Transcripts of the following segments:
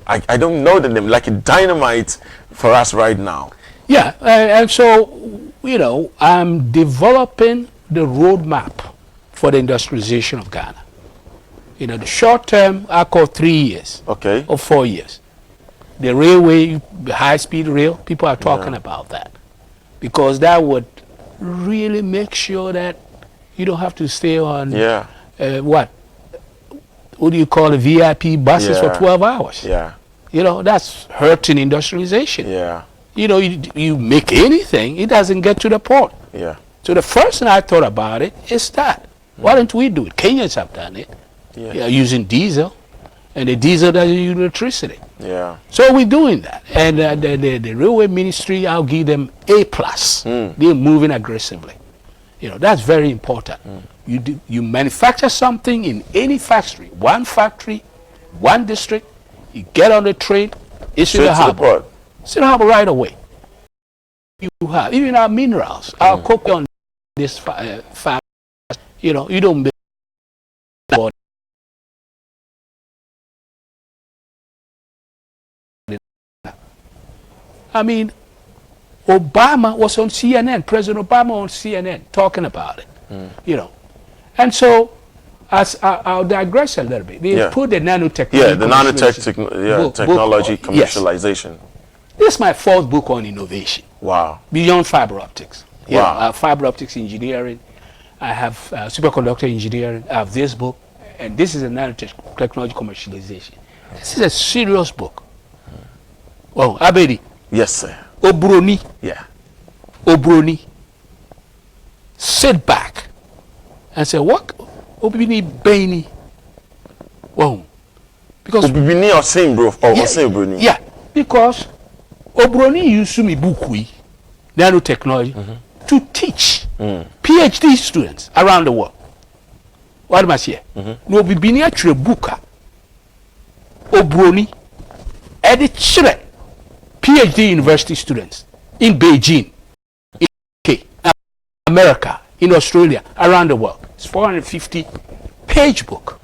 I don't know the name, like a dynamite for us right now. Yeah, and so, you know, I'm developing the roadmap for the industrialization of Ghana. You know, the short term, I call 3 years. Okay. Or 4 years. The railway, the high-speed rail, people are talking about that. Because that would really make sure that you don't have to stay on, what do you call it, VIP buses for 12 hours. Yeah. You know, that's hurting industrialization. Yeah. You know, you make anything, it doesn't get to the port. Yeah. So the first thing I thought about it is that. Why don't we do it? Kenyans have done it. Yeah. Using diesel, and the diesel doesn't use electricity. Yeah. So we're doing that. And the railway ministry, I'll give them A+. They're moving aggressively. You know, that's very important. You manufacture something in any factory, one district, you get on the train, it's in the harbor. It's in the harbor right away. You have, even our minerals, our coke on this fast, you know, you don't make I mean, Obama was on CNN, President Obama on CNN talking about it, you know. And so, I'll digress a little bit. They put the nanotechnology. Yeah, the technology commercialization. Yes. This is my fourth book on innovation. Wow. Beyond fiber optics. Wow. You know, I have fiber optics engineering. I have superconductor engineering. I have this book. And this is a nanotechnology commercialization. This is a serious book. Well, Abedi. Yes, sir. Obroni. Yeah. Obroni. Sit back and say, what? Obini Baini. Well, because Obini or same bro or same Obroni. Yeah, because Obroni used to me bukui nanotechnology to teach PhD students around the world. What am I saying? No bibini actually buka Obroni edit chile PhD university students in Beijing, in UK, America, in Australia, around the world. It's 450-page book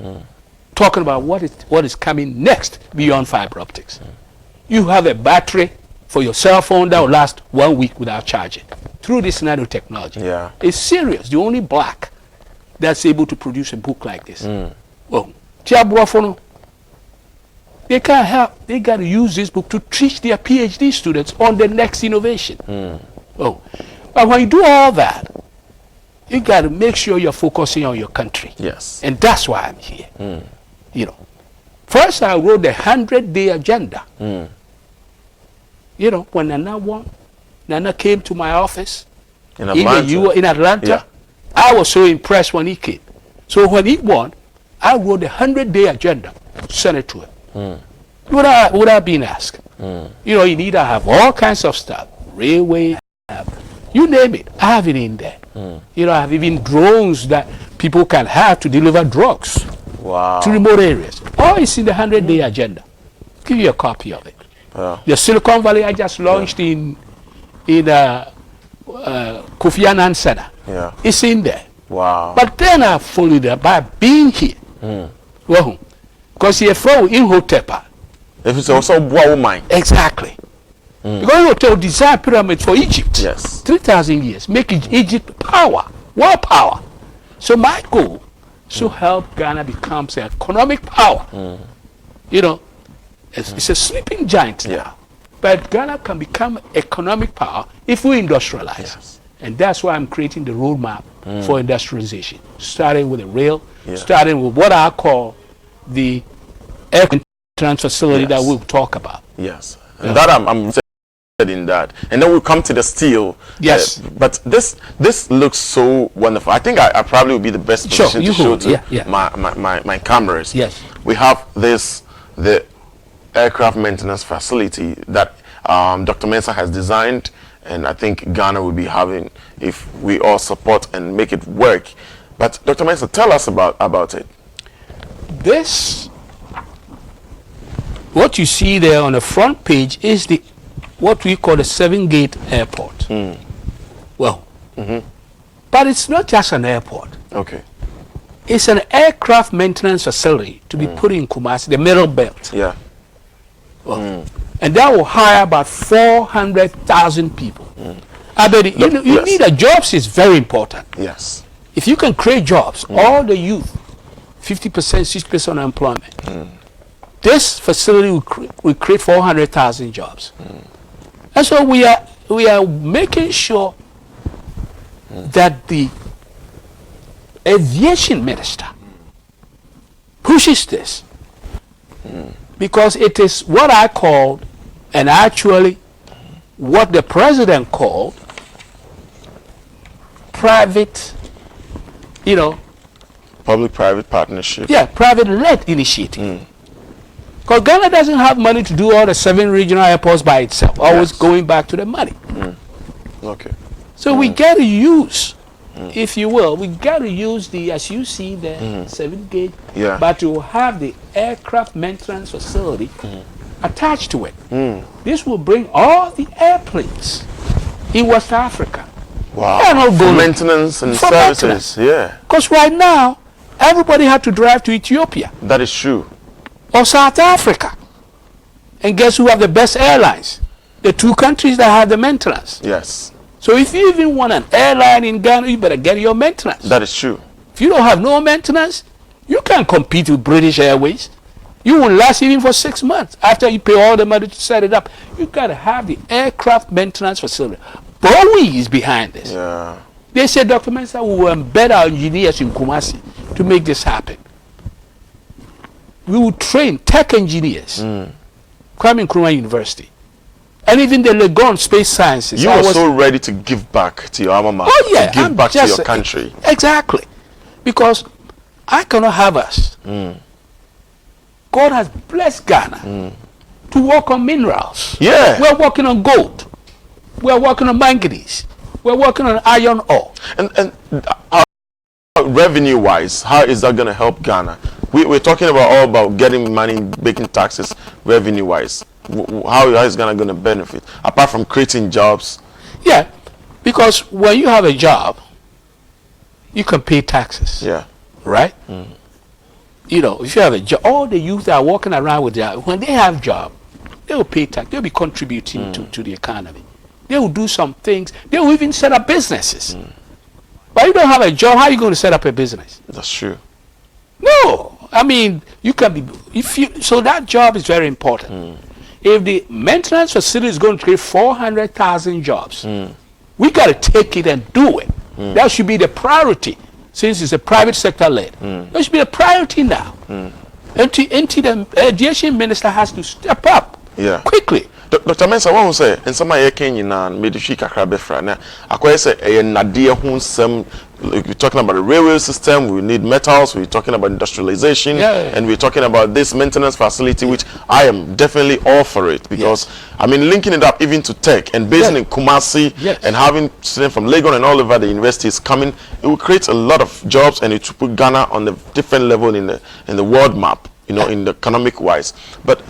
talking about what is coming next beyond fiber optics. You have a battery for your cell phone that will last 1 week without charging through this nanotechnology. Yeah. It's serious. The only black that's able to produce a book like this. Well, they can't help. They got to use this book to teach their PhD students on the next innovation. Oh, but when you do all that, you got to make sure you're focusing on your country. Yes. And that's why I'm here. You know, first I wrote the 100-day agenda. You know, when Nana came to my office in Atlanta, I was so impressed when he came. So when he won, I wrote the 100-day agenda, sent it to him. Would I been asked? You know, you need to have all kinds of stuff, railway, you name it, I have it in there. You know, I have even drones that people can have to deliver drugs to remote areas. All is in the 100-day agenda. Give you a copy of it. The Silicon Valley I just launched in Kofi Annan Center. It's in there. Wow. But then I followed it by being here. Well, because you're from Imhotep. If it's also woman. Exactly. Because Imhotep designed pyramids for Egypt. Yes. 3,000 years, making Egypt power, world power. So my goal is to help Ghana become an economic power. You know, it's a sleeping giant now. But Ghana can become economic power if we industrialize. Yes. And that's why I'm creating the roadmap for industrialization, starting with the rail, starting with what I call the air maintenance facility that we'll talk about. Yes, and that I'm interested in that. And then we'll come to the steel. Yes. But this looks so wonderful. I think I probably will be the best position to show to my cameras. Yes. We have the aircraft maintenance facility that Dr. Mensah has designed, and I think Ghana will be having if we all support and make it work. But Dr. Mensah, tell us about it. This, what you see there on the front page is what we call the 7-gate airport. Well, but it's not just an airport. Okay. It's an aircraft maintenance facility to be put in Kumasi, the middle belt. Yeah. And that will hire about 400,000 people. I bet you need a jobs is very important. Yes. If you can create jobs, all the youth, 50%, 60% unemployment. This facility will create 400,000 jobs. And so we are making sure that the aviation minister pushes this, because it is what I called, and actually what the president called, private, public-private partnership. Yeah, private-led initiative. Because Ghana doesn't have money to do all the 7 regional airports by itself, always going back to the money. Okay. So we got to use, if you will, we got to use the, as you see, the 7 gauge, but to have the aircraft maintenance facility attached to it. This will bring all the airplanes in West Africa. Wow. For maintenance and services. Yeah. Because right now, everybody had to drive to Ethiopia. That is true. Or South Africa. And guess who have the best airlines? The 2 countries that have the maintenance. Yes. So if you even want an airline in Ghana, you better get your maintenance. That is true. If you don't have no maintenance, you can't compete with British Airways. You won't last even for 6 months. After you pay all the money to set it up, you got to have the aircraft maintenance facility. Boeing is behind this. Yeah. They said, Dr. Mensah, we will embed our engineers in Kumasi to make this happen. We will train tech engineers. Kwame Nkrumah University. And even the Legon Space Sciences. You were so ready to give back to your alma mater. Oh, yeah. To give back to your country. Exactly. Because I cannot have us. God has blessed Ghana to work on minerals. Yeah. We're working on gold. We're working on manganese. We're working on iron ore. And revenue-wise, how is that going to help Ghana? We're talking all about getting money, making taxes, revenue-wise. How is Ghana going to benefit? Apart from creating jobs? Yeah, because when you have a job, you can pay taxes. Yeah. Right? If you have a job, all the youth that are walking around with their, when they have job, they will pay tax. They'll be contributing to the economy. They will do some things. They will even set up businesses. But you don't have a job, how are you going to set up a business? That's true. No. I mean, you can be, so that job is very important. If the maintenance facility is going to create 400,000 jobs, we got to take it and do it. That should be the priority, since it's a private sector led. That should be the priority now. And the aviation minister has to step up quickly. Dr. Mensah, what was say? And some of you can made she kakra befra na. Akwa say e nadia hu sem. We're talking about the railway system. We need metals. We're talking about industrialization, and we're talking about this maintenance facility, which I am definitely all for it, because I mean linking it up even to tech and basing in Kumasi and having students from Lagos and all over the universities coming, it will create a lot of jobs, and it will put Ghana on a different level in the world map, in the economic wise. But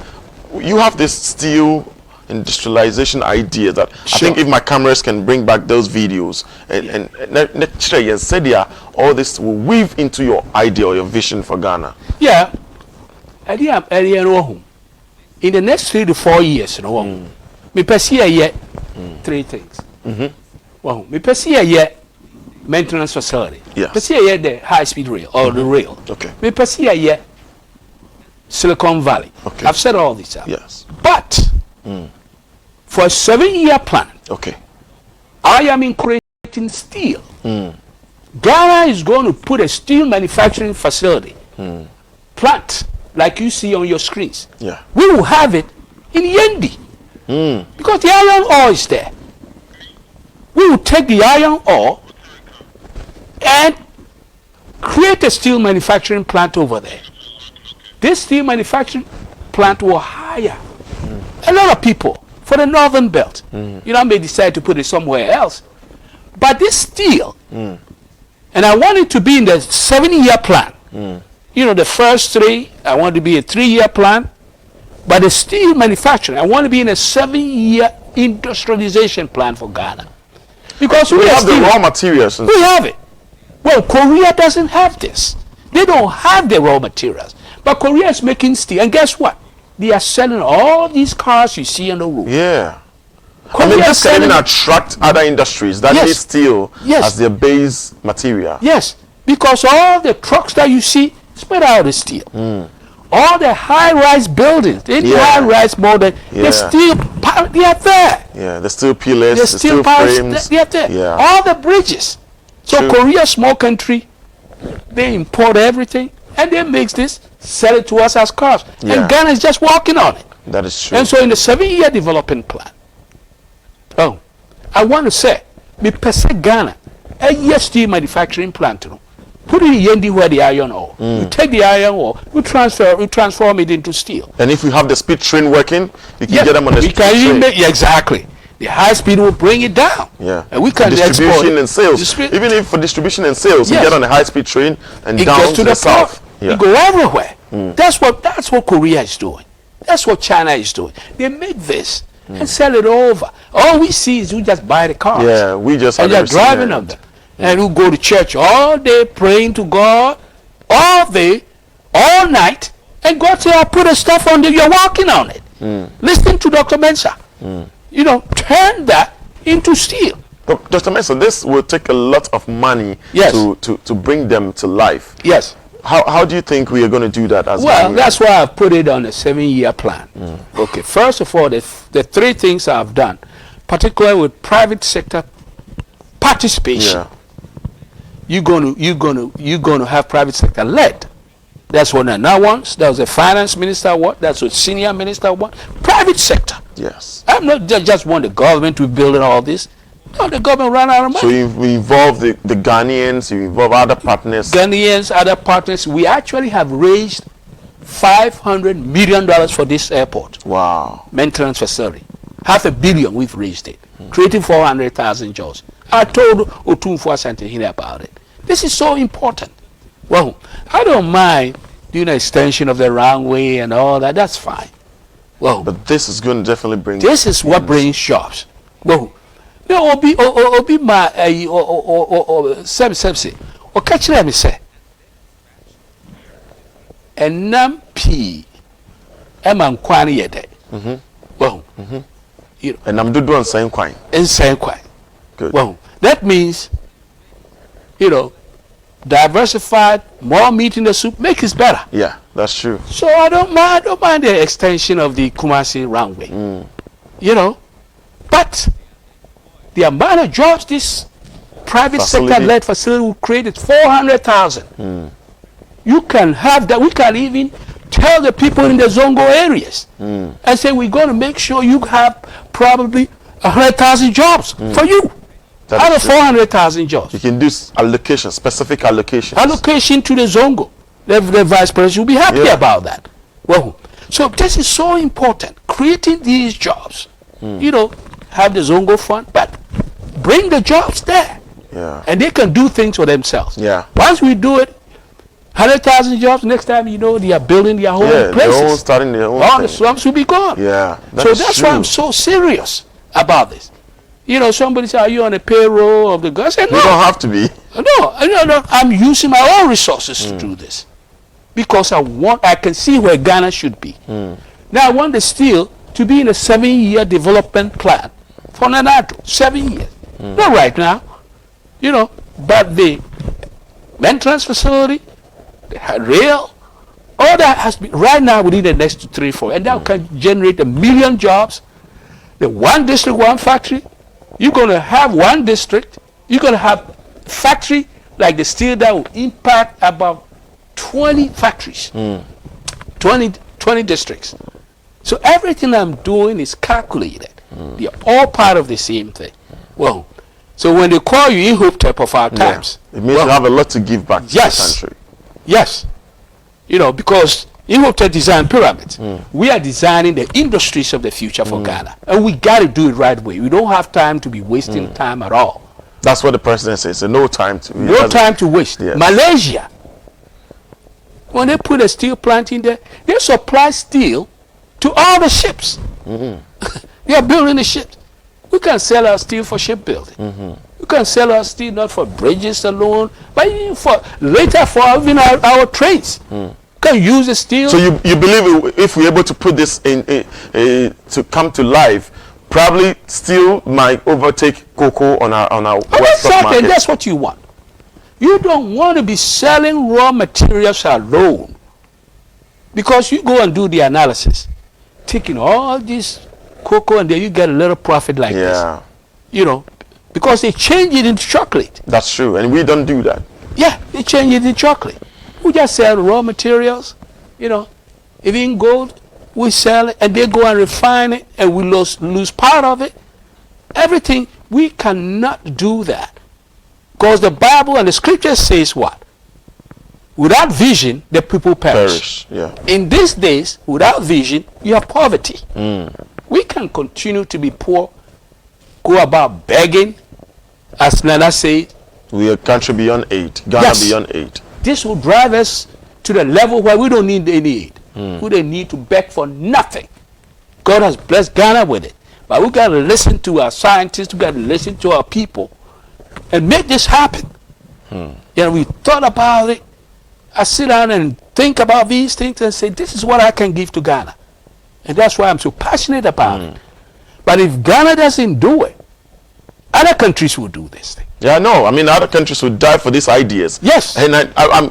you have this steel industrialization idea that I think if my cameras can bring back those videos and said all this will weave into your idea or your vision for Ghana. Yeah. In the next 3 to 4 years, me perceive 3 things. Me perceive maintenance facility. Yes. Perceive the high-speed rail or the rail. Okay. Me perceive Silicon Valley. Okay. I've said all this out. Yes. But for a 7-year plan, I am creating steel. Ghana is going to put a steel manufacturing facility, plant, like you see on your screens. Yeah. We will have it in Yendi, because the iron ore is there. We will take the iron ore and create a steel manufacturing plant over there. This steel manufacturing plant will hire a lot of people for the northern belt. May decide to put it somewhere else. But this steel, and I want it to be in the 7-year plan. The first 3, I want it to be a 3-year plan. But the steel manufacturing, I want to be in a 7-year industrialization plan for Ghana. Because we have the raw materials. We have it. Well, Korea doesn't have this. They don't have the raw materials. But Korea is making steel. And guess what? They are selling all these cars you see on the road. Yeah. Korea I mean, is this can selling- even attract other industries that Yes. need steel Yes. as their base material. Yes, because all the trucks that you see spread out is steel. All the high-rise buildings, they Yeah. high-rise more than Yeah. the steel, they are there. Yeah, the steel pillars, The the steel steel powers, frames. they are there. Yeah. All the bridges. So True. Korea, small country, they import everything and they mix this, sell it to us as cars. Yeah. And Ghana is just working on it. That is true. And so in the 7-year development plan, I want to say, me pese Ghana, a year steel manufacturing plant, put it in Yendi where the iron ore. You take the iron ore, we transform it into steel. And if we have the speed train working, we can Yeah, get them on the we speed can even train. make, yeah, exactly. The high speed will bring it down. Yeah. And we For can distribution export and sales. Distrib- Even if for distribution and sales, Yes. you get on a high speed train and it down gets to the south. south. Yeah. It go everywhere. That's what Korea is doing. That's what China is doing. They make this and sell it over. All we see is we just buy the cars. Yeah, we just And have they're driving on them. And we go to church all day praying to God, all day, all night, and God say, I put the stuff on there, you're working on it. Listen to Dr. Mensah. Turn that into steel. But Dr. Mensah, this will take a lot of money Yes. to bring them to life. Yes. How do you think we are going to do that as Well, Ghanaians? that's why I've put it on a 7-year plan. Okay, first of all, the 3 things I've done, particularly with private sector participation. Yeah. You're going to have private sector led. That's what Nana wants. That was a finance minister want. That's what senior minister want. Private sector. Yes. I'm not just want the government to build all this. No, the government ran out of money. So you involve the Ghanaians, you involve other partners. Ghanaians, other partners. We actually have raised $500 million for this airport. Wow. Maintenance facility. $500 million we've raised it. Creating 400,000 jobs. I told Otumfuo Asantehene about it. This is so important. Well, I don't mind doing an extension of the runway and all that. That's fine. Well, But this is going to definitely bring. this is what brings jobs. Well, no, obi ma sem o catch them say. Enam P. Eman kwani yede. Well, And I'm doing same coin. insane quite. Good. Well, that means, diversified, more meat in the soup, make it better. Yeah, that's true. So I don't mind the extension of the Kumasi runway. But the amount of jobs this private Facility. sector-led facility will create is 400,000. You can have that. We can even tell the people in the Zongo areas and say we're going to make sure you have probably 100,000 jobs for you. That Out is of true. 400,000 jobs. You can do allocation, specific allocations. Allocation to the Zongo. The vice president will be happy Yeah. about that. Well, so this is so important. Creating these jobs. Have the Zongo fund, but bring the jobs there. Yeah. And they can do things for themselves. Yeah. Once we do it, 100,000 jobs, next time they are building their own Yeah, they're all places. starting their own All the thing. slums will be gone. Yeah. So is that's true. why I'm so serious about this. Somebody say, are you on the payroll of the government? I said, You no. don't have to be. No, I'm using my own resources to do this because I can see where Ghana should be. Now I want the steel to be in a 7-year development plan for Nanato. 7 years. Not right now, but the maintenance facility, the rail, all that has to be right now within the next 3-4, and that can generate 1 million jobs. The one district, one factory. You're going to have one district. You're going to have factory like the steel that will impact about 20 factories, 20 districts. So everything I'm doing is calculated. They're all part of the same thing. Well, so when they call you Ihoptep of our times, It means you have a lot to give back to Yes. the country. yes, because Ihoptep design pyramids. We are designing the industries of the future for Ghana, and we got to do it right way. We don't have time to be wasting time at all. That's what the president says. So no time to. No time to waste. Yes. Malaysia, when they put a steel plant in there, they supply steel to all the ships. They are building the ships. We can sell our steel for shipbuilding. We can sell our steel not for bridges alone, but even for later for even our trains. can use the steel. So you believe if we're able to put this in to come to life, probably steel might overtake cocoa on our stock market. And that's what you want. You don't want to be selling raw materials alone, because you go and do the analysis, taking all this cocoa and then you get a little profit like this. You know, because they change it into chocolate. That's true, and we don't do that. Yeah, they change it into chocolate. We just sell raw materials, you know. Even gold, we sell it, and they go and refine it, and we lose part of it. Everything, we cannot do that. Because the Bible and the scripture says what? Without vision, the people perish. Yeah. In these days, without vision, you have poverty. We can continue to be poor, go about begging, as Nana said. We are a country beyond aid. Ghana beyond aid. This will drive us to the level where we don't need any aid. We don't need to beg for nothing. God has blessed Ghana with it. But we got to listen to our scientists, we got to listen to our people, and make this happen. You know, we thought about it. I sit down and think about these things and say, this is what I can give to Ghana. And that's why I'm so passionate about it. But if Ghana doesn't do it, other countries will do this thing. Yeah, no. I mean, other countries would die for these ideas. Yes. And I'm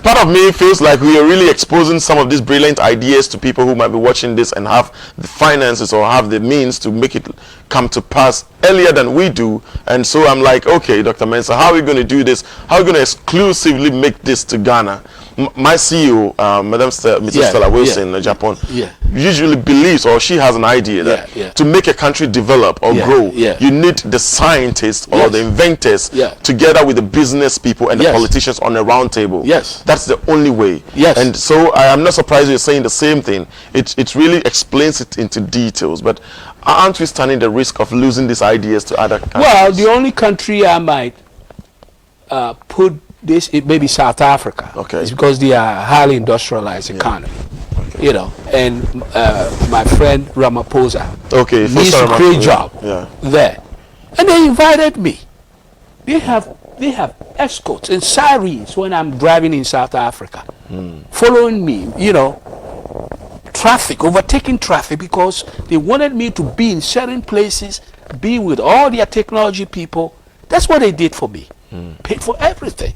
part of me feels like we are really exposing some of these brilliant ideas to people who might be watching this and have the finances or have the means to make it come to pass earlier than we do. And so I'm like, okay, Dr. Mensah, how are we going to do this? How are we going to exclusively make this to Ghana? My CEO, Mrs. Stella Wilson in Japan, usually believes, or she has an idea that to make a country develop or grow, you need the scientists or the inventors together with the business people and the politicians on a round table. That's the only way. And so I am not surprised you're saying the same thing. It really explains it into details. But aren't we standing the risk of losing these ideas to other countries? Well, the only country I might put this, it may be South Africa. It's because they are a highly industrialized economy. You know, and my friend Ramaphosa needs a great job there. And they invited me. They have escorts and sirens when I'm driving in South Africa, following me, you know, overtaking traffic, because they wanted me to be in certain places, be with all their technology people. That's what they did for me. Paid for everything.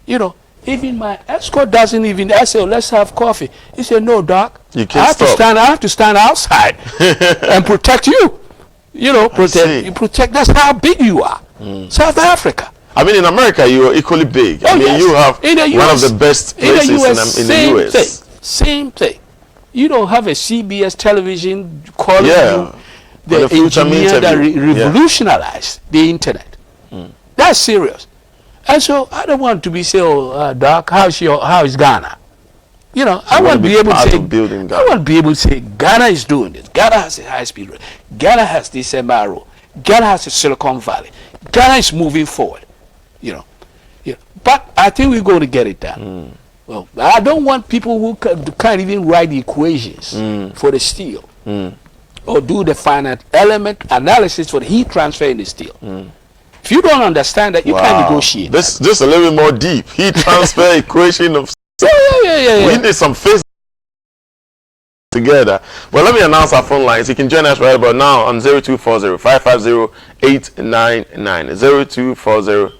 You know, even my escort doesn't even, I say, oh, let's have coffee. He said, no, Doc, you can't stop. I have to stand outside and protect you. You know, protect. That's how big you are. South Africa. I mean, in America, you are equally big. I mean, you have one of the best places in the US. Same thing. You don't have a CBS television calling you the engineer that revolutionized the internet. That's serious. And so I don't want to be saying, oh, Doc, how is Ghana? You know, I want to be able to say, Ghana is doing this. Ghana has a high-speed road. Ghana has this MRO. Ghana has a Silicon Valley. Ghana is moving forward. You know, but I think we're going to get it done. Well, I don't want people who can't even write the equations for the steel or do the finite element analysis for the heat transfer in the steel. If you don't understand that, you can't negotiate. This just a little bit more deep. Heat transfer equation of we need some physics together. Well, let me announce our phone lines. You can join us right about now on 0240-550-899.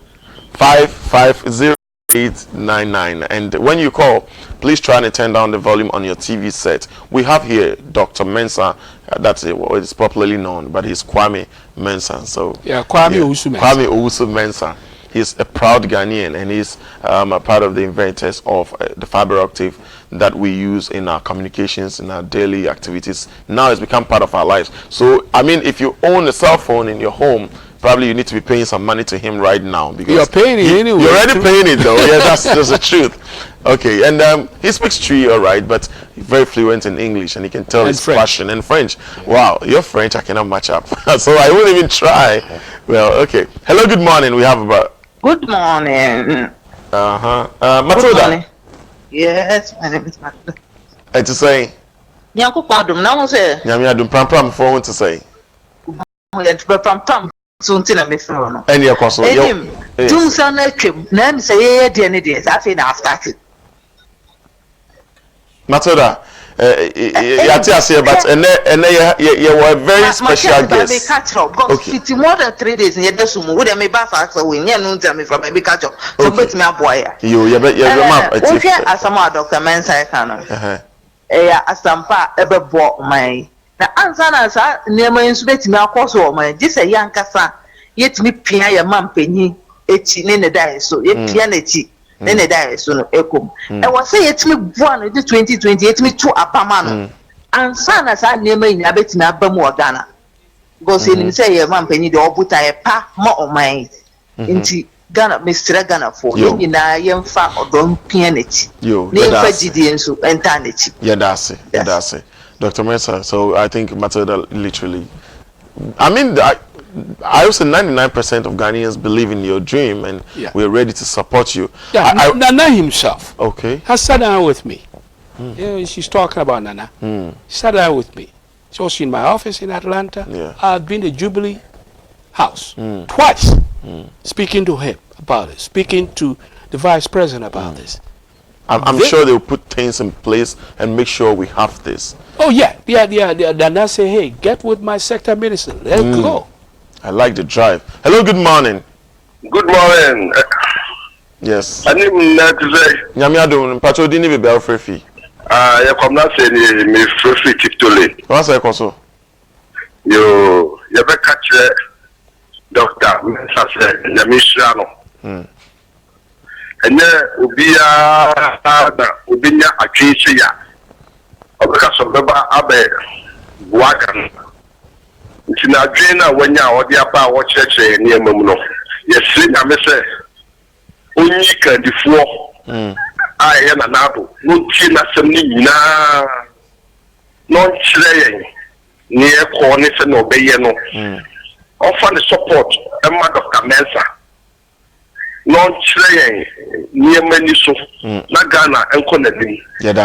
0240-550-899. And when you call, please try and turn down the volume on your TV set. We have here Dr. Mensah. That's what is popularly known, but he's Kwame Mensah. So Kwame Owusu Mensah. He's a proud Ghanaian, and he's a part of the inventors of the fiber octave that we use in our communications, in our daily activities. Now it's become part of our lives. So, I mean, if you own a cell phone in your home, probably you need to be paying some money to him right now, because you're paying it anyway. You're already paying it though. Yeah, that's the truth. Okay, and he speaks Twi, all right, but he's very fluent in English, and he can tell his passion in French. Wow, your French I cannot match up, so I won't even try. Well, okay. Hello, good morning. We have about. Good morning. Matilda. Good morning. Yes, my name is Matilda. To say. Nyanko kwadum na mo say. Nyame adum pram for want to say. Pram. So until I miss no. And your console. Tum sa na twem na mi say ye de ne de afi na start. Matilda, but you were a very special guest. Okay. It's more than 3 days in the sumo. Would I make bath after we never tell me from a big catch up? So, but me a boy. You bet your map. Okay, as a Dr. Mensah canon. As some part ever bought my. The answer is near my insulate me across all my. This a young cassa. Yet me pia your mum penny. Echi nene die so. Yet pianeti. Nene die so no echo. I was say it's me 2020, it's me 2 apamano. And son as I near me a bit in a bamo Ghana. Go see him say your mum penny the obuta a pa more on my into Ghana, Mr. Ghana for you in a young fat or don't pianeti. You name for GDN so entirety. Yeah, that's it. Yeah, that's it. Dr. Mensah, so I think Matilda literally, I mean, I also 99% of Ghanaians believe in your dream and we're ready to support you. Yeah, Nana himself has sat down with me. Yeah, she's talking about Nana. Sat down with me. She was in my office in Atlanta. Yeah. I've been to Jubilee House twice, speaking to him about it, speaking to the vice president about this. I'm sure they'll put things in place and make sure we have this. Oh yeah. Nana say, hey, get with my sector minister. Let's go. I like the drive. Hello, good morning. Good morning. Yes. I need to say. Nyamiado, Pacho dini be bel free. You come not say me free tiptole. What's that also? You be catch Dr. Mensah say Nyamishrano. And ubia ubinya atwisi ya. Obeka so beba abe buakan. Ntina adwena wanya odi aba wo cheche ni emam no yesi nyame se onyi kadifuo aye na nado no ti na sem ni nyina no nchire yen ni e ko ni se no beye no offer the support emma Dr. Mensah no nchire yen ni emani so na Ghana enko na dim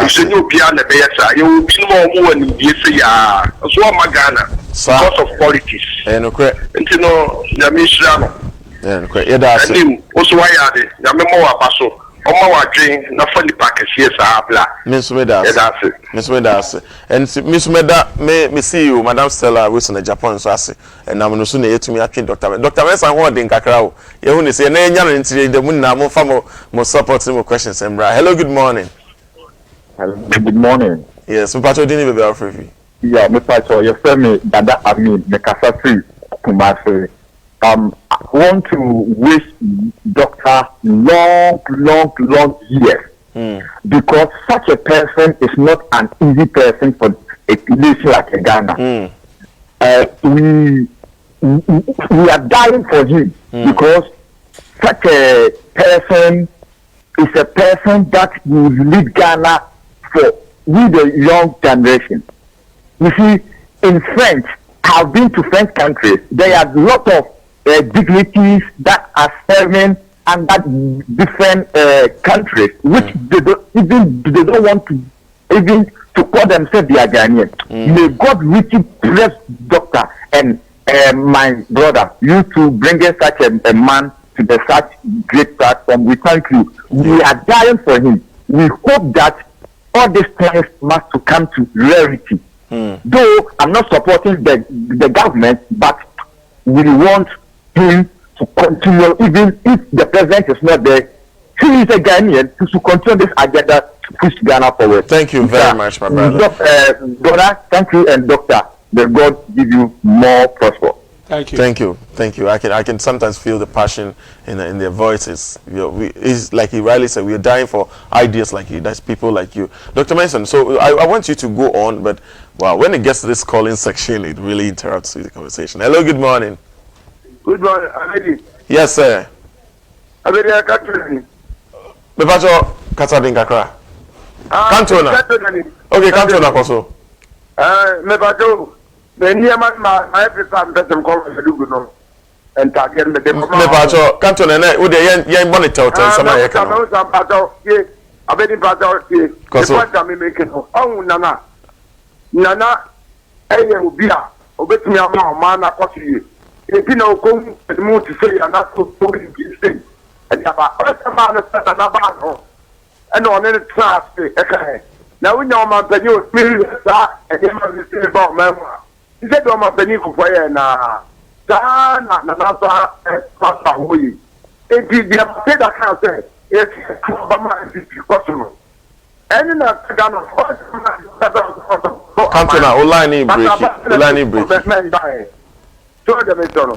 ise ni obi na beye sa ye obi no mo wani die se ya so ma Ghana because of politics. No correct. You know, Yamishrano. Yeah, correct. Yeah, that's it. Also, why are they? Yamemo Apaso. Oma wa drink na funny package yes abla. Miss Meda. Yeah, that's it. Miss Meda. And Miss Meda, me see you, Madam Stella Wilson in Japan so ase. And I'm no soon to me akin Dr. Mensah ho den kakra o. Ye hu ni say na nya no ntire de mun na mo fa mo support mo questions embra. Hello, good morning. Hello, good morning. Yes, me pacho dini be be free. Yeah, Mr. So your friend Dada Amin, Mekasafri Kumasi. I want to wish Doctor long years because such a person is not an easy person for a nation like Ghana. We are dying for him because such a person is a person that will lead Ghana for we the young generation. You see, in French, I've been to French countries. There are a lot of dignitaries that are serving under different countries, which they don't want to even to call themselves the Ghanaian. May God richly bless Doctor and my brother, you to bring in such a man to the such great platform. We thank you. We are dying for him. We hope that all these things must to come to reality. Though I'm not supporting the government, but we want him to continue, even if the president is not there. He is a Ghanaian to continue this agenda to push Ghana forward. Thank you very much, my brother. Brother, thank you, and Doctor, may God give you more prosper. Thank you. I can sometimes feel the passion in their voices. It's like he rightly said, we are dying for ideas like you. That's people like you, Dr. Mensah. So I want you to go on, but wow, when it gets to this calling section, it really interrupts the conversation. Hello, good morning. Good morning, Abedi. Yes, sir. Abedi, I can't tell you. Bepacho Katadin Kakra. Cantona. Okay, Cantona also. Mepacho. The near my every time that I'm calling the Lugo and target the Mepacho Cantona, would the young monitor tell somebody? I bet in Pato, because I'm making Nana. Nana, I will be a obey me a man, I got you. If you know, come and move to say, and not so thing. And about a man and on any trust, Now we know my penny was spirit and you must say about memoir. He said to my penny for fire na Pasta Hoy. It did the say that can say yes, Obama is possible. And in that Cantona, Olani break. So the Metrono.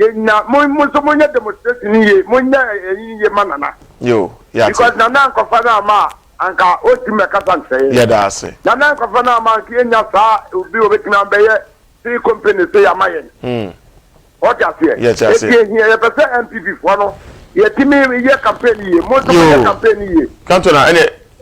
Munya demonstration munya manana. Yo, yeah. Because Nana Kofana ma anka Otima Katan say. Yeah, that's it. Nana Kofana ma Kenya sa will be with Nambaye, three companies say Amayan. What you say? Yes, I see. Here, MPP for no. Yet, me, year campaign, most of the campaign. Cantona, and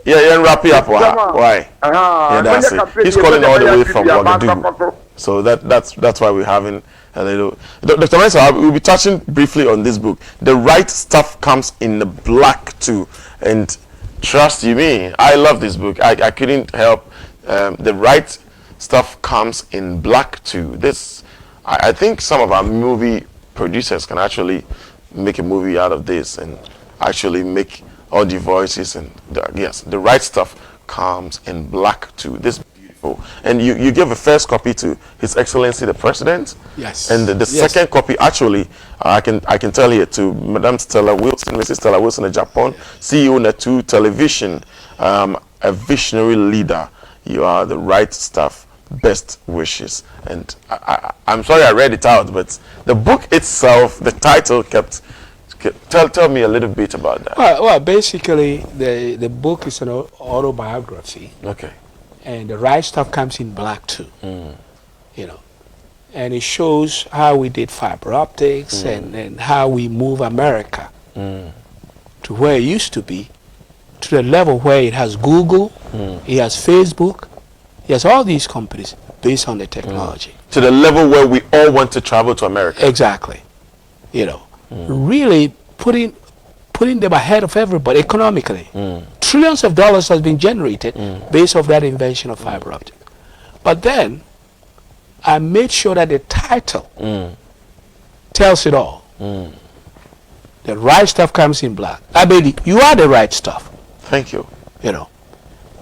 yeah, wrap it up. Why? Yeah, that's it. He's calling all the way from Ouagadougou. So that's why we're having a little. Dr. Mensah, we'll be touching briefly on this book. The right stuff comes in the black too, and trust you me, I love this book. I couldn't help. The right stuff comes in black too. This, I think, some of our movie producers can actually make a movie out of this and actually make audio voices and yes, the right stuff comes in black too. This beautiful, and you give a first copy to His Excellency the President. Yes. And the second copy, actually, I can tell here to Madam Stella Wilson, Mrs. Stella Wilson of Japan, CEO Netu Television, a visionary leader. You are the right stuff. Best wishes. And I'm sorry I read it out, but the book itself, the title kept. Tell me a little bit about that. Well, basically, the book is an autobiography. Okay. And the right stuff comes in black too. You know, and it shows how we did fiber optics and how we move America to where it used to be, to the level where it has Google, it has Facebook, it has all these companies based on the technology. To the level where we all want to travel to America. Exactly. You know, really putting them ahead of everybody economically. Trillions of dollars has been generated based off that invention of fiber optic. But then I made sure that the title tells it all. The right stuff comes in black. I mean, you are the right stuff. Thank you. You know,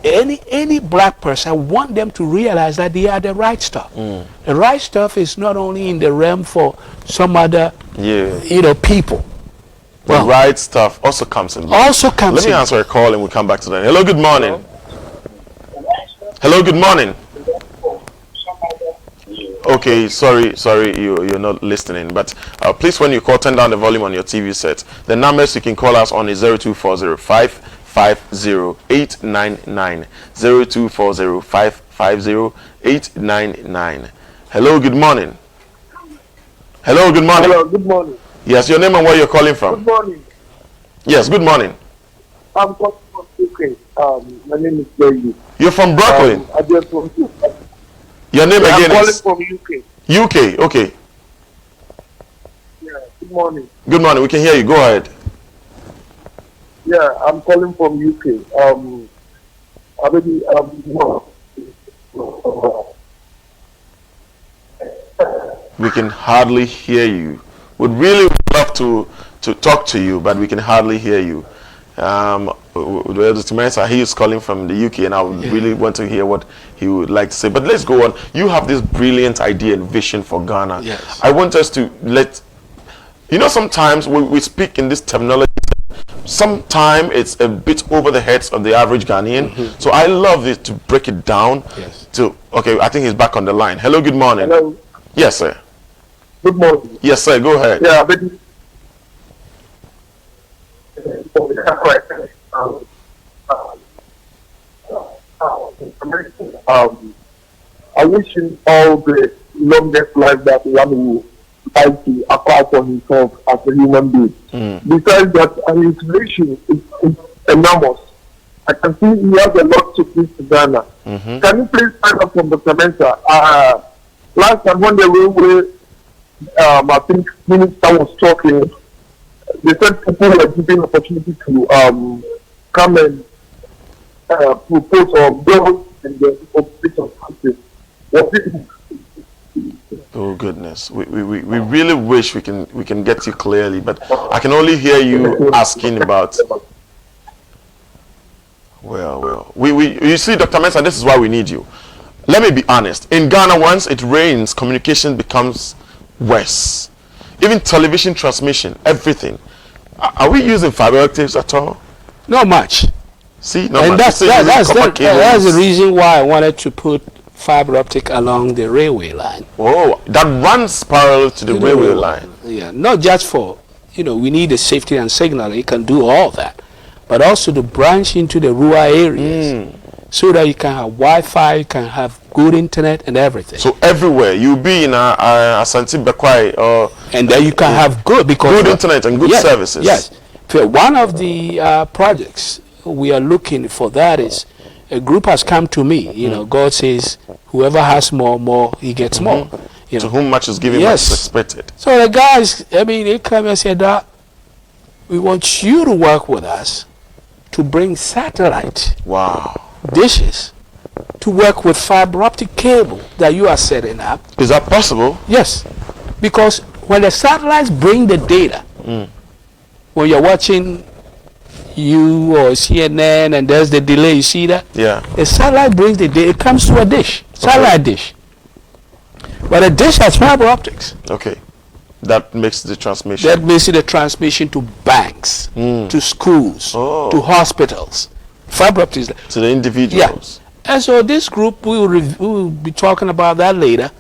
any black person, I want them to realize that they are the right stuff. The right stuff is not only in the realm for some other, people. The right stuff also comes in black. Also comes. Let me answer a call and we'll come back to that. Hello, good morning. Hello, good morning. Okay, sorry, you're not listening. But please, when you call, turn down the volume on your TV set. The numbers you can call us on is 02405 50899 0240550 Hello, good morning. Hello, good morning. Hello, good morning. Yes, your name and where you're calling from. Good morning. Yes, good morning. I'm calling from UK. My name is Jerry. You're from Brooklyn. I just want to. Your name again is? I'm calling from UK. UK, okay. Yeah, good morning. Good morning, we can hear you. Go ahead. Yeah, I'm calling from UK. We can hardly hear you. Would really love to talk to you, but we can hardly hear you. Dr. Mensah, he is calling from the UK, and I would really want to hear what he would like to say. But let's go on. You have this brilliant idea and vision for Ghana. Yes. I want us to sometimes we speak in this terminology. Sometimes it's a bit over the heads of the average Ghanaian. So I love it to break it down. Yes. Okay, I think he's back on the line. Hello, good morning. Hello. Yes, sir. Good morning. Yes, sir. Go ahead. Yeah, but I wish him all the longest life that one will like to acquire for himself as a human being. Besides that, his vision is enormous. I can see he has a lot to give to Ghana. Can you please find out from Dr. Mensah? Last time when they were I think Minister was talking, they said people were given opportunity to come and propose or build in the opposition countries. Oh goodness, we really wish we can get you clearly, but I can only hear you asking about. Well, you see, Dr. Mensah, this is why we need you. Let me be honest. In Ghana, once it rains, communication becomes worse. Even television transmission, everything. Are we using fiber optics at all? Not much. See, no And much. that's That's the reason why I wanted to put fiber optic along the railway line. Oh, that runs parallel to the railway line. Yeah, not just for, we need the safety and signal. It can do all that, but also to branch into the rural areas so that you can have Wi-Fi, you can have good internet and everything. So everywhere you'll be in Asante Bekwai, and then you can have good internet and good services. Yes. So one of the projects we are looking for that is a group has come to me. God says whoever has more, he gets more. To whom much is given, much is expected. So the guys, they come and said that we want you to work with us to bring satellite dishes to work with fiber optic cable that you are setting up. Is that possible? Yes, because when the satellites bring the data, when you're watching you or CNN and there's the delay, you see that? Yeah. The satellite brings the data, it comes to a dish, satellite dish. But a dish has fiber optics. Okay. That makes the transmission. That makes it a transmission to banks, to schools, to hospitals. Fiber optics. To the individuals. Yeah. And so this group, we will be talking about that later.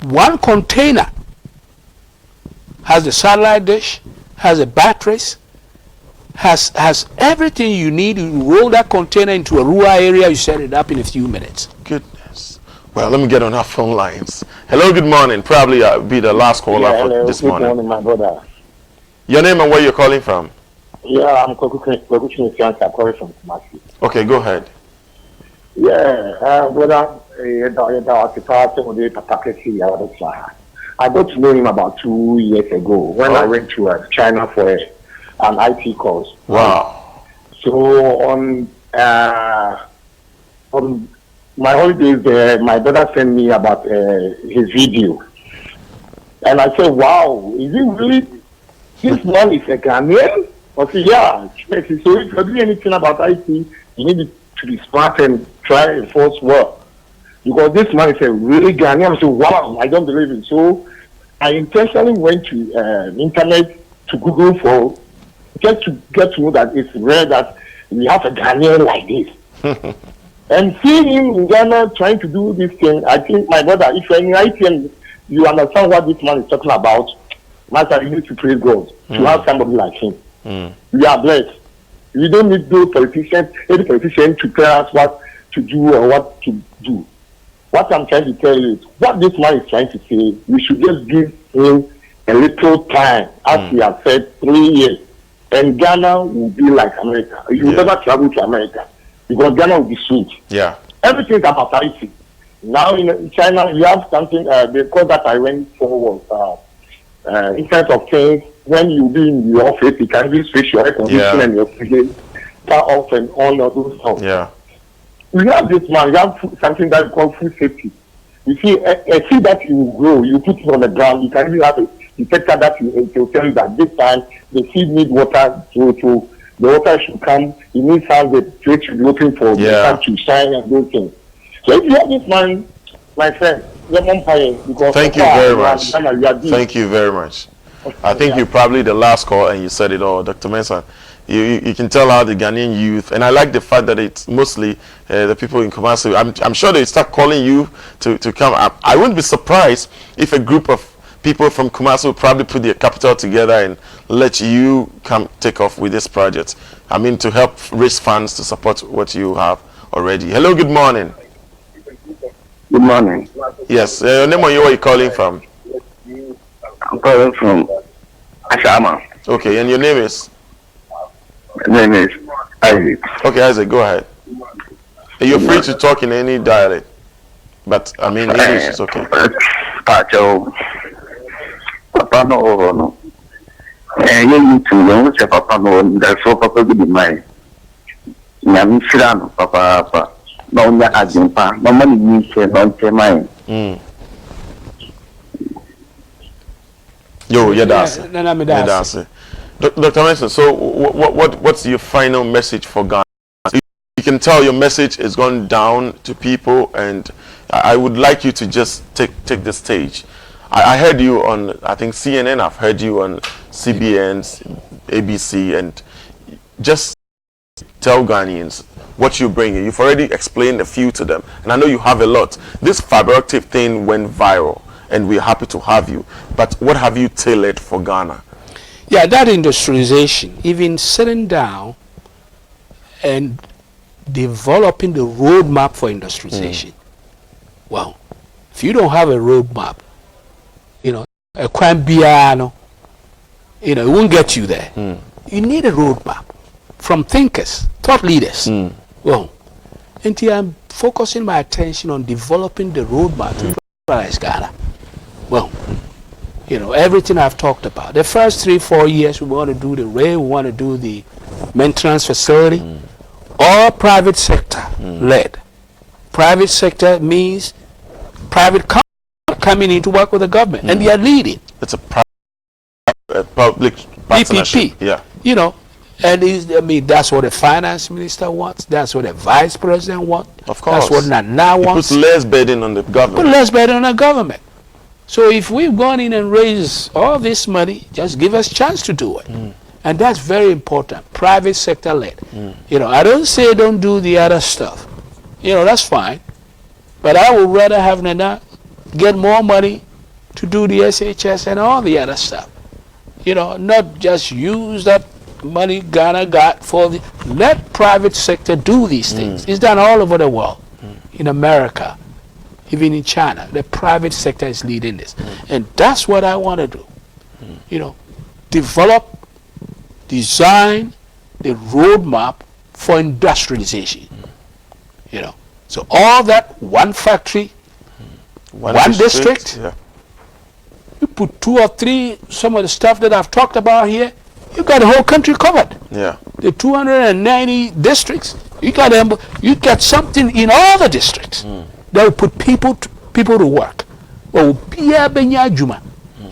One container has the satellite dish, has the batteries, has everything you need. You roll that container into a rural area, you set it up in a few minutes. Goodness. Well, let me get on our phone lines. Hello, good morning. Probably be the last caller for this morning. Good morning, my brother. Your name and where you're calling from? Yeah, I'm calling from Kumasi. Okay, go ahead. Yeah, brother, I got to know him about 2 years ago when I went to China for an IT course. Wow. So on my holidays there, my brother sent me about his video. And I said, wow, is it really, this man is a Ghanaian? I said, yeah. So if you're doing anything about IT, you need to be smart and try and force work. Because this man is a really Ghanaian. I said, wow, I don't believe it. So I intentionally went to internet to Google for, just to get to know that it's rare that we have a Ghanaian like this. And seeing him in Ghana trying to do this thing, I think, my brother, if you're in IT and you understand what this man is talking about, master, you need to praise God to have somebody like him. We are blessed. We don't need those politicians, any politician to tell us what to do or what to do. What I'm trying to tell you is, what this man is trying to say, we should just give him a little time, as we have said, 3 years. And Ghana will be like America. You will never travel to America, because Ghana will be sweet. Yeah. Everything is about IT. Now in China, you have something, the course that I went for was in terms of things, when you be in the office, you can really switch your air conditioning and your oxygen, turn off and on all those stuff. Yeah. We have this man, we have something that we call food safety. You see, a seed that you grow, you put it on the ground, you can really have a detector that will tell you that this time the seed needs water, so the water should come, it needs time the trade should be open for the sun to shine and those things. So if you have this man, my friend, because thank you very much. Thank you very much. I think you're probably the last call and you said it all, Dr. Mensah. You can tell how the Ghanaian youth, and I like the fact that it's mostly the people in Kumasi. I'm sure they start calling you to come up. I wouldn't be surprised if a group of people from Kumasi will probably put their capital together and let you come take off with this project. I mean, to help raise funds to support what you have already. Hello, good morning. Good morning. Yes, your name and where you calling from? I'm calling from Ashama. Okay, and your name is? My name is Isaac. Okay, Isaac, go ahead. You're free to talk in any dialect, but I mean English is okay. Pacho, Papa no. You need to know what Papa no. That's so Papa good in mind. Nyami Shirano, Papa. No, not Ajimpa. No money you say, don't say mine. Yo, that's it. Dr. Mensah, so what's your final message for Ghana? You can tell your message is gone down to people, and I would like you to just take the stage. I heard you on, I think, CNN. I've heard you on CBN's, ABC, and just tell Ghanaians what you bring. You've already explained a few to them, and I know you have a lot. This fiber active thing went viral, and we're happy to have you. But what have you tailored for Ghana? Yeah, that industrialization, even sitting down and developing the roadmap for industrialization. Well, if you don't have a roadmap, a Kwambiano, it won't get you there. You need a roadmap from thinkers, thought leaders. Well, and I'm focusing my attention on developing the roadmap to industrialize Ghana. Well, everything I've talked about. The first 3-4 years, we want to do the rail, we want to do the maintenance facility, all private sector led. Private sector means private companies coming in to work with the government, and they are leading. It's a public partnership. PPP. Yeah. And that's what the finance minister wants. That's what the vice president wants. Of course. That's what Nana wants. It puts less burden on the government. Put less burden on the government. So if we've gone in and raised all this money, just give us a chance to do it. And that's very important. Private sector led. I don't say don't do the other stuff. That's fine. But I would rather have Nana get more money to do the SHS and all the other stuff. Not just use that money Ghana got for the... Let private sector do these things. It's done all over the world. In America, even in China, the private sector is leading this. And that's what I want to do. Develop, design the roadmap for industrialization. So all that, one factory, one district. Yeah. You put 2 or 3, some of the stuff that I've talked about here, you got the whole country covered. Yeah. The 290 districts, you got something in all the districts that will put people to work.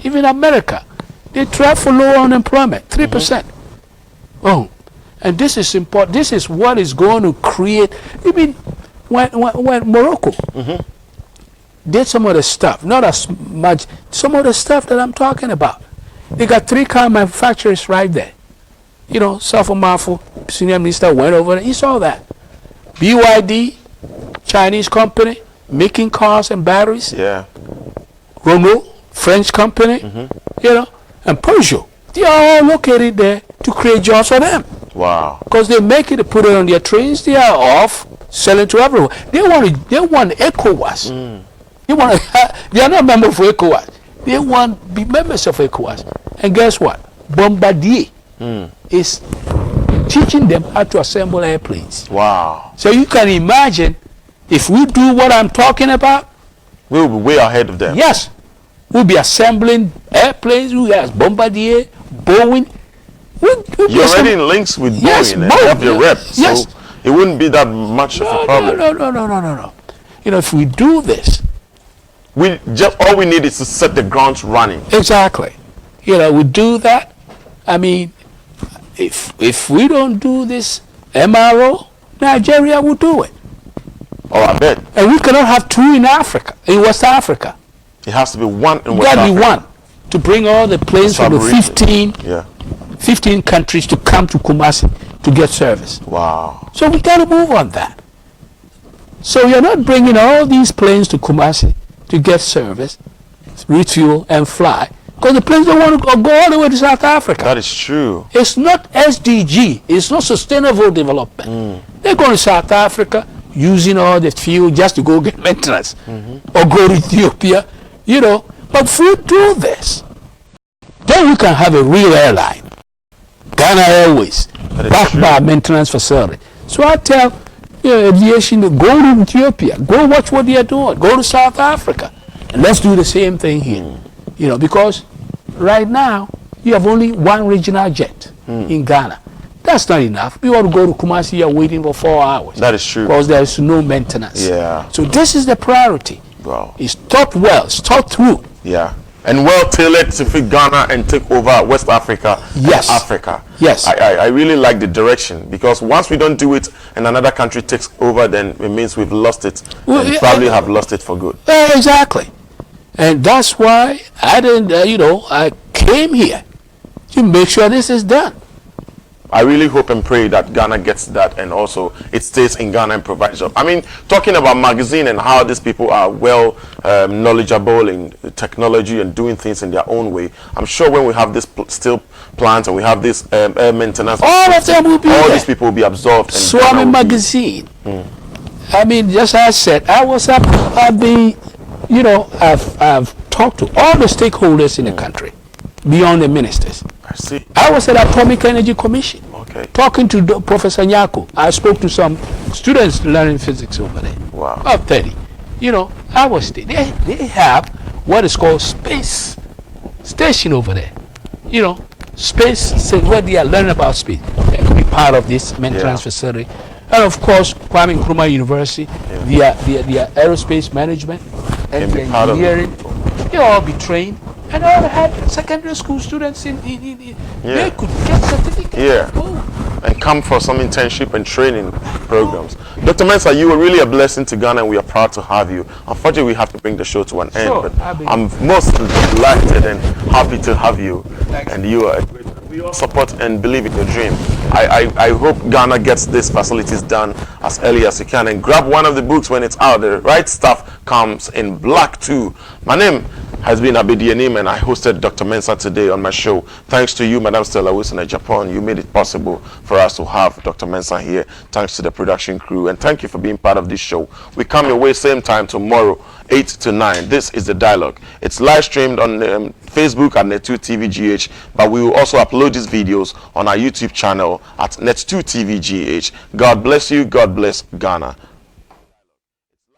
Even America, they try for low unemployment, 3%. Oh, and this is important. This is what is going to create. When Morocco did some of the stuff, not as much, some of the stuff that I'm talking about. They got 3 car manufacturers right there. Safo Mafu, senior minister, went over there. He saw that. BYD, Chinese company, making cars and batteries. Yeah. Renault, French company, and Peugeot. They are all located there to create jobs for them. Wow. Because they make it, put it on their trains, they are off, selling to everyone. They want ECOWAS. They are not members of ECOWAS. They want to be members of ECOWAS. And guess what? Bombardier is teaching them how to assemble airplanes. Wow. So you can imagine, if we do what I'm talking about, we'll be way ahead of them. Yes. We'll be assembling airplanes. We have Bombardier, Boeing. You're already in links with Boeing and have your rep. So it wouldn't be that much of a problem. No. If we do this, all we need is to set the grounds running. Exactly. We do that. If we don't do this MRO, Nigeria will do it. Oh, I bet. And we cannot have 2 in Africa, in West Africa. It has to be 1 in West Africa. Got to be 1 to bring all the planes from the 15 countries to come to Kumasi to get service. Wow. So we got to move on that. So you're not bringing all these planes to Kumasi to get service, refuel, and fly, because the planes don't want to go all the way to South Africa. That is true. It's not SDG. It's not sustainable development. They're going to South Africa using all the fuel just to go get maintenance or go to Ethiopia, But if we do this, then we can have a real airline. Ghana Airways, backed by a maintenance facility. So I tell aviation to go to Ethiopia, go watch what they are doing, go to South Africa, and let's do the same thing here. Because right now you have only 1 regional jet in Ghana. That's not enough. We want to go to Kumasi, you're waiting for 4 hours. That is true. Because there is no maintenance. Yeah. So this is the priority. Wow. It's thought well, it's thought through. Yeah. and well tailored to fit Ghana and take over West Africa. Yes. And Africa. Yes. I really like the direction, because once we don't do it and another country takes over, then it means we've lost it. Well, and probably have lost it for good. Exactly. And that's why I didn't, I came here to make sure this is done. I really hope and pray that Ghana gets that, and also it stays in Ghana and provides jobs. I mean, talking about magazine and how these people are well knowledgeable in technology and doing things in their own way, I'm sure when we have this steel plant and we have this air maintenance, all of them will be all there. these people will be absorbed. And Swami magazine. I mean, just as I said, I've talked to all the stakeholders in the country, beyond the ministers. I see. I was at Atomic Energy Commission, talking to Professor Nyako. I spoke to some students learning physics over there. Wow. About 30. I was there. They have what is called space station over there. Space, where they are learning about space. They could be part of this maintenance facility. And of course, Kwame Nkrumah University, their aerospace management and the engineering, they all be trained. And I had secondary school students in they could get certificates. And come for some internship and training programs. Dr. Mensah, you were really a blessing to Ghana, and we are proud to have you. Unfortunately, we have to bring the show to an end, but I'm most delighted and happy to have you. And you are a great. We all support and believe in your dream. I hope Ghana gets these facilities done as early as you can, and grab one of the books when it's out. The Right Stuff comes in black too. My name has been Abedi Anim, and I hosted Dr. Mensah today on my show. Thanks to you, Madam Stella Wilson at Japan. You made it possible for us to have Dr. Mensah here. Thanks to the production crew, and thank you for being part of this show. We come your way same time tomorrow, 8 to 9. This is The Dialogue. It's live streamed on Facebook at Net2TVGH, but we will also upload these videos on our YouTube channel at Net2TVGH. God bless you. God bless Ghana.